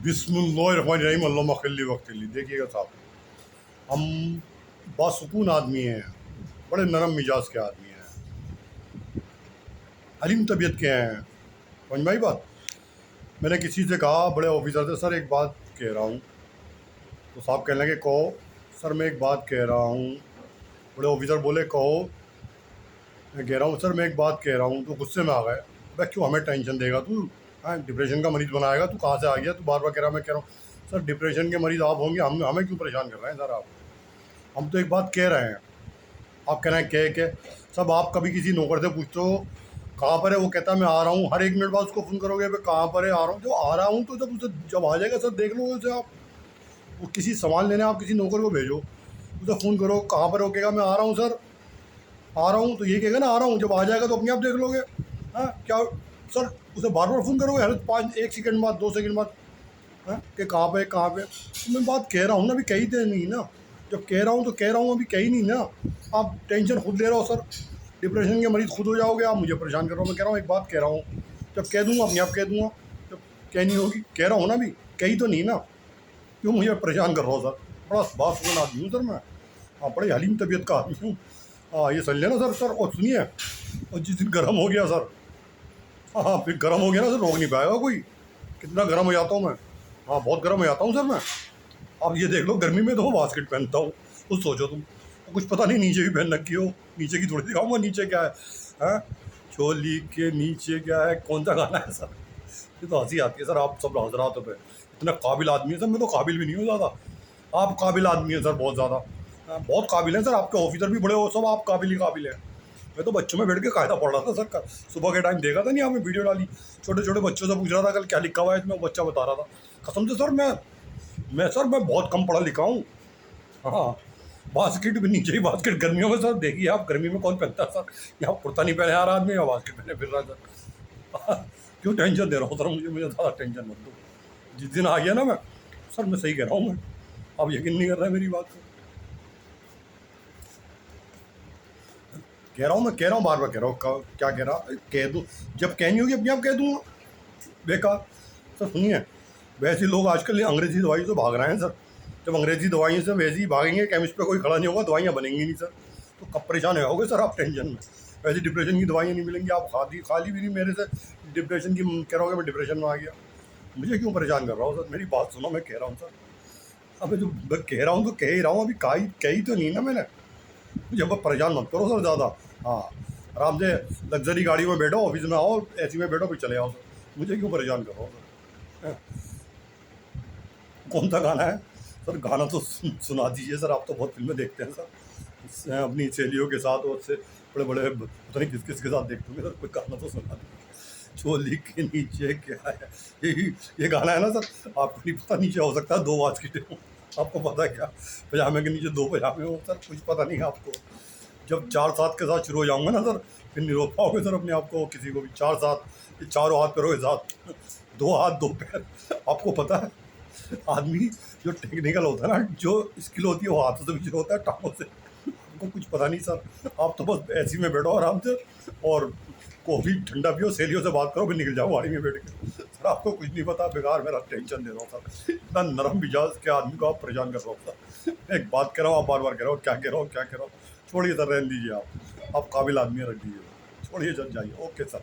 बिस्मिल्लाहिर्रहमानिर्रहीम अल्लाहुम्मा खल्ली वक्तिल्ली। देखिएगा साहब, हम बासुकून आदमी हैं, बड़े नरम मिजाज के आदमी हैं, हलीम तबीयत के हैं। समझ में आई बात? मैंने किसी से कहा, बड़े ऑफिसर से, सर एक बात कह रहा हूँ। तो साहब कहने लगे कहो। सर मैं एक बात कह रहा हूँ। बड़े ऑफिसर बोले कहो। मैं कह रहा हूँ सर मैं एक बात कह रहा हूँ। तो गुस्से में आ गए, भाई क्यों हमें टेंशन देगा तू? हाँ, डिप्रेशन का मरीज़ बनाएगा तू? कहाँ से आ गया तू? बार बार कह रहा। मैं कह रहा हूँ सर डिप्रेशन के मरीज़ आप होंगे, हम हमें क्यों परेशान कर रहे हैं सर आप? हम तो एक बात कह रहे हैं। आप कह रहे हैं कह सब। आप कभी किसी नौकर से पूछते हो कहाँ पर है, वो कहता है मैं आ रहा हूँ। हर एक मिनट बाद उसको फ़ोन करोगे भाई कहाँ पर है, आ रहा हूँ। जो आ रहा हूँ तो जब उसे जब आ जाएगा सर देख लो उसे आप। वो किसी सामान लेने आप किसी नौकर को भेजो, उसे फ़ोन करो कहाँ पर, वो कहेगा मैं आ रहा हूँ सर, आ रहा हूँ। तो ये कहेगा ना आ रहा हूँ, जब आ जाएगा तो अपने आप देख लोगे। हाँ क्या सर, उसे बार बार फ़ोन करोगे हर 1 सेकंड बाद 2 सेकंड बाद? हाँ कि कहाँ पे कहाँ पे? तो मैं बात कह रहा हूँ ना, अभी कही तो नहीं ना। जब कह रहा हूँ तो कह रहा हूँ, अभी कही नहीं ना। आप टेंशन खुद ले रहे हो सर, डिप्रेशन के मरीज़ खुद हो जाओगे आप, मुझे परेशान कर रहे हो। मैं कह रहा हूँ एक बात कह रहा हूँ, जब कह दूँगा अपने आप कह दूँगा। जब कहनी होगी कह रहा हूँ ना, अभी कही तो नहीं ना, क्यों मुझे परेशान कर रहा हो सर? बड़ा बात सुन आदमी हूँ सर मैं। हाँ, बड़े हलीम तबीयत का आदमी हूँ। हाँ ये समझ लेना सर। सर और सुनिए, और जिस दिन गर्म हो गया सर, हाँ फिर गर्म हो गया ना सर, रोक नहीं पाएगा कोई। कितना गर्म हो जाता हूँ मैं। हाँ बहुत गर्म हो जाता हूँ सर मैं। अब ये देख लो, गर्मी में तो मैं बास्केट पहनता हूँ। तो सोचो तुम, कुछ पता नहीं नीचे भी पहन रखी हो। नीचे की थोड़ी दिखाऊंगा, नीचे क्या है? हाँ, चोली के नीचे क्या है? कौन सा गाना है सर? ये तो हंसी आती है सर, आप सब हजरातों पे। इतना काबिल आदमी है सर, मैं तो काबिल भी नहीं हूँ ज़्यादा। आप काबिल आदमी हैं सर, बहुत ज़्यादा। हाँ, बहुत काबिल हैं सर, आपके ऑफिसर भी बड़े हो सब, आप काबिल ही काबिल हैं। मैं तो बच्चों में बैठ के कायदा पढ़ रहा था सर का। सुबह के टाइम देखा था नहीं आपने, वीडियो डाली, छोटे छोटे बच्चों से पूछ रहा था कल क्या लिखा हुआ है इसमें, वो बच्चा बता रहा था। कसम से सर मैं बहुत कम पढ़ा लिखा हूँ। हाँ, बास्केट भी नीचे ही बास्केट गर्मियों में सर, देखिए आप गर्मी में कौन पहनता है सर? यहाँ कुर्ता नहीं पहने आ रहा आदमी, या बास्केट पहने फिर रहा है सर। क्यों टेंशन दे रहा हूँ सर? मुझे ज़्यादा टेंशन मत दो। जिस दिन आ गया ना मैं, सर मैं सही कह रहा हूँ मैं। आप यकीन नहीं कर रहे मेरी बात को। कह रहा हूँ, मैं कह रहा हूँ, बार बार कह रहा हूँ। क्या कह रहा? कह दूँ? जब कहनी होगी अपने आप कह दूँगा। बेकार। सर सुनिए, वैसे लोग आजकल ये अंग्रेजी दवाई से भाग रहे हैं सर। जब अंग्रेजी दवाइयों से वैसे ही भागेंगे, केमिस्ट पे कोई खड़ा नहीं होगा, दवाइयाँ बनेंगी नहीं सर। तो कब परेशान होगे सर आप टेंशन में? वैसे डिप्रेशन की दवाइयाँ नहीं मिलेंगी, आप खाली भी नहीं मेरे से डिप्रेशन की कह रहा होगे मैं डिप्रेशन में आ गया। मुझे क्यों परेशान कर रहा हूँ सर? मेरी बात सुनो, मैं कह रहा हूँ सर। अबे जो मैं कह रहा हूँ तो कह ही रहा हूँ, अभी कही तो नहीं ना मैंने। मुझे अब परेशान मत करो सर ज़्यादा। हाँ, आराम से लग्जरी गाड़ी में बैठो, ऑफिस में आओ, एसी में बैठो, फिर चले आओ सर। मुझे क्यों परेशान कर रहा हूँ सर? कौन सा गाना है सर? गाना तो सुना दीजिए सर, आप तो बहुत फिल्में देखते हैं सर, अपनी सहेलियों के साथ और से बड़े बड़े पता नहीं किस किस के साथ देखते होंगे सर। कोई गाना तो सुना दीजिए। चोली के नीचे क्या है? यही ये गाना है ना सर? आपको नहीं पता नीचे हो सकता है 2 बास्केटें हों, आपको पता है क्या? पजामे के नीचे 2 पजामे हो सर, कुछ पता नहीं है आपको। जब 4-7 के साथ शुरू हो जाऊंगा ना सर, फिर नहीं रोक पाओगे सर अपने आप को किसी को भी। 4-7, ये चारों हाथ पैरों के साथ, 2 हाथ 2 पैर। आपको पता है आदमी जो टेक्निकल होता है ना, जो स्किल होती है वो हाथों से भी शुरू होता है, टांगों से। आपको कुछ पता नहीं सर, आप तो बस ऐसी में बैठो आराम से, और कॉफ़ी ठंडा पियो, सहेलियों से बात करो, फिर निकल जाओ गाड़ी में बैठ के। सर आपको कुछ नहीं पता, बेकार मेरा टेंशन दे रहा हूँ सर। इतना नरम मिजाज के आदमी को आप परेशान कर रहा हूँ सर। मैं एक बात कह रहा हूँ, आप बार बार कह रहा हो क्या कह रहा हो क्या कह रहा हो। छोड़िए सर, रहने दीजिए आप काबिल आदमी है, रख दीजिए। छोड़िए, चल जाइए। Okay sir.